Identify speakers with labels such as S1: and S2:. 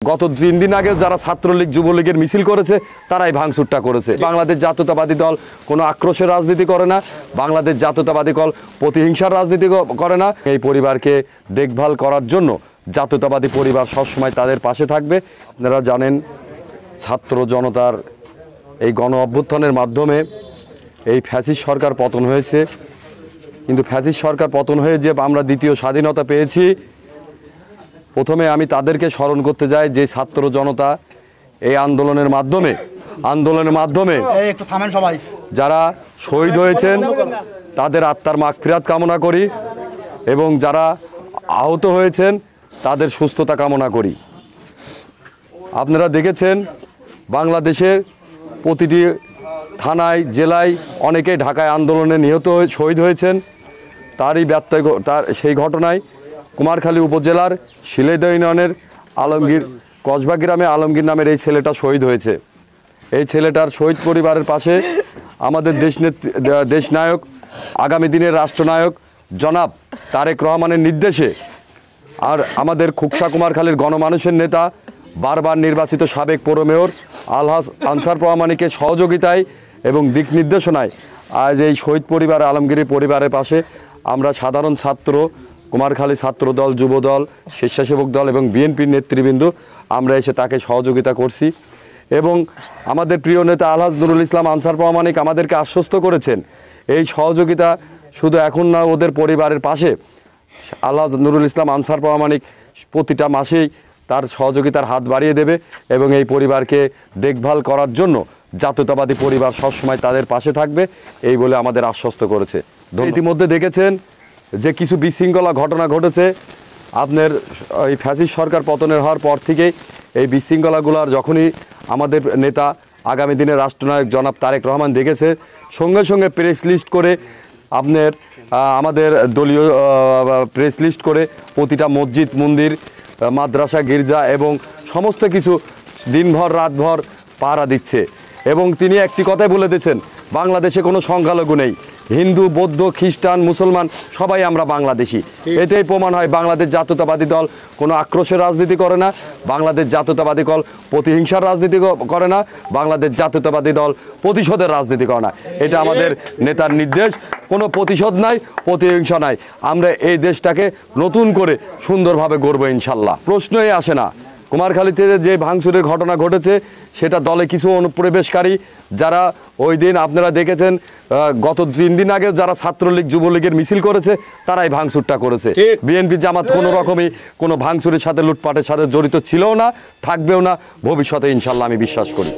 S1: গত 3 দিন আগে যারা ছাত্রলীগ যুবলীগের মিছিল করেছে তারাই ভাঙচুরটা করেছে। বাংলাদেশ জাতীয়তাবাদী দল কোনো আক্রোশের রাজনীতি করে না, বাংলাদেশ জাতীয়তাবাদী দল প্রতিহিংসার রাজনীতি করে না। এই পরিবারকে দেখভাল করার জন্য জাতীয়তাবাদী পরিবার সবসময় তাদের পাশে থাকবে। আপনারা জানেন ছাত্র জনতার এই গণ অভ্যুত্থানের মাধ্যমে এই ফ্যাসিস্ট সরকার পতন হয়েছে, কিন্তু ফ্যাসিস্ট সরকার পতন হয়ে যে আমরা দ্বিতীয় স্বাধীনতা পেয়েছি, প্রথমে আমি তাদেরকে স্মরণ করতে যাই যে ছাত্র জনতা এই আন্দোলনের মাধ্যমে
S2: একটু থামেন সবাই,
S1: যারা শহীদ হয়েছেন তাদের আত্মার মাগফিরাত কামনা করি এবং যারা আহত হয়েছেন তাদের সুস্থতা কামনা করি। আপনারা দেখেছেন বাংলাদেশের প্রতিটি থানায় জেলায় অনেকেই ঢাকায় আন্দোলনে নিহত হয়ে শহীদ হয়েছেন। তার সেই ঘটনায় কুমারখালী উপজেলার শিলেদা ইউনিয়নের আলমগীর কসবা গ্রামে আলমগীর নামের এই ছেলেটা শহীদ হয়েছে। এই ছেলেটার শহীদ পরিবারের পাশে আমাদের দেশনায়ক আগামী দিনের রাষ্ট্রনায়ক জনাব তারেক রহমানের নির্দেশে আর আমাদের খুকসা কুমারখালীর গণমানুষের নেতা বারবার নির্বাচিত সাবেক পৌর মেয়র আলহাজ আনসার প্রামাণিকের সহযোগিতায় এবং দিক নির্দেশনায় আজ এই শহীদ পরিবার আলমগীর পরিবারের পাশে আমরা সাধারণ ছাত্র, কুমারখালী ছাত্র দল, যুব দল, স্বেচ্ছাসেবক দল এবং বিএনপির নেতৃবৃন্দ আমরা এসে তাকে সহযোগিতা করছি। এবং আমাদের প্রিয় নেতা আলহাজ নুরুল ইসলাম আনসার প্রামাণিক আমাদেরকে আশ্বস্ত করেছেন এই সহযোগিতা শুধু এখন না, ওদের পরিবারের পাশে আলহাজ নুরুল ইসলাম আনসার প্রামাণিক প্রতিটা মাসেই তার সহযোগিতার হাত বাড়িয়ে দেবে এবং এই পরিবারকে দেখভাল করার জন্য জাতীয়তাবাদী পরিবার সবসময় তাদের পাশে থাকবে এই বলে আমাদের আশ্বস্ত করেছে। ইতিমধ্যে দেখেছেন যে কিছু বিশৃঙ্খলা ঘটনা ঘটেছে। আপনার এই ফ্যাসিস্ট সরকার পতনের হওয়ার পর থেকেই এই বিশৃঙ্খলাগুলোর যখনই আমাদের নেতা আগামী দিনের রাষ্ট্রনায়ক জনাব তারেক রহমান দেখেছে, সঙ্গে সঙ্গে প্রেস লিস্ট করে আপনার আমাদের দলীয় প্রেস লিস্ট করে প্রতিটা মসজিদ, মন্দির, মাদ্রাসা, গির্জা এবং সমস্ত কিছু দিনভর রাতভর পাহারা দিচ্ছে। এবং তিনি একটি কথাই বলে দিয়েছেন, বাংলাদেশে কোনো সংখ্যালঘু নেই, হিন্দু, বৌদ্ধ, খ্রিস্টান, মুসলমান সবাই আমরা বাংলাদেশি। এতেই প্রমাণ হয় বাংলাদেশ জাতীয়তাবাদী দল কোনো আক্রোশের রাজনীতি করে না, বাংলাদেশ জাতীয়তাবাদী দল প্রতিহিংসার রাজনীতি করে না, বাংলাদেশ জাতীয়তাবাদী দল প্রতিশোধের রাজনীতি করে না। এটা আমাদের নেতার নির্দেশ। কোনো প্রতিশোধ নাই, প্রতিহিংসা নাই। আমরা এই দেশটাকে নতুন করে সুন্দরভাবে গড়ব ইনশাল্লাহ। প্রশ্নই আসে না। কুমারখালীতে যে ভাঙচুরের ঘটনা ঘটেছে সেটা দলে কিছু অনুপ্রবেশকারী যারা ওই দিন আপনারা দেখেছেন গত 3 দিন আগে যারা ছাত্রলীগ যুবলীগের মিছিল করেছে তারাই ভাঙচুরটা করেছে। বিএনপি জামাত কোনো রকমই কোনো ভাঙচুরের সাথে লুটপাটের সাথে জড়িত ছিল না, থাকবেও না ভবিষ্যতে ইনশাল্লাহ আমি বিশ্বাস করি।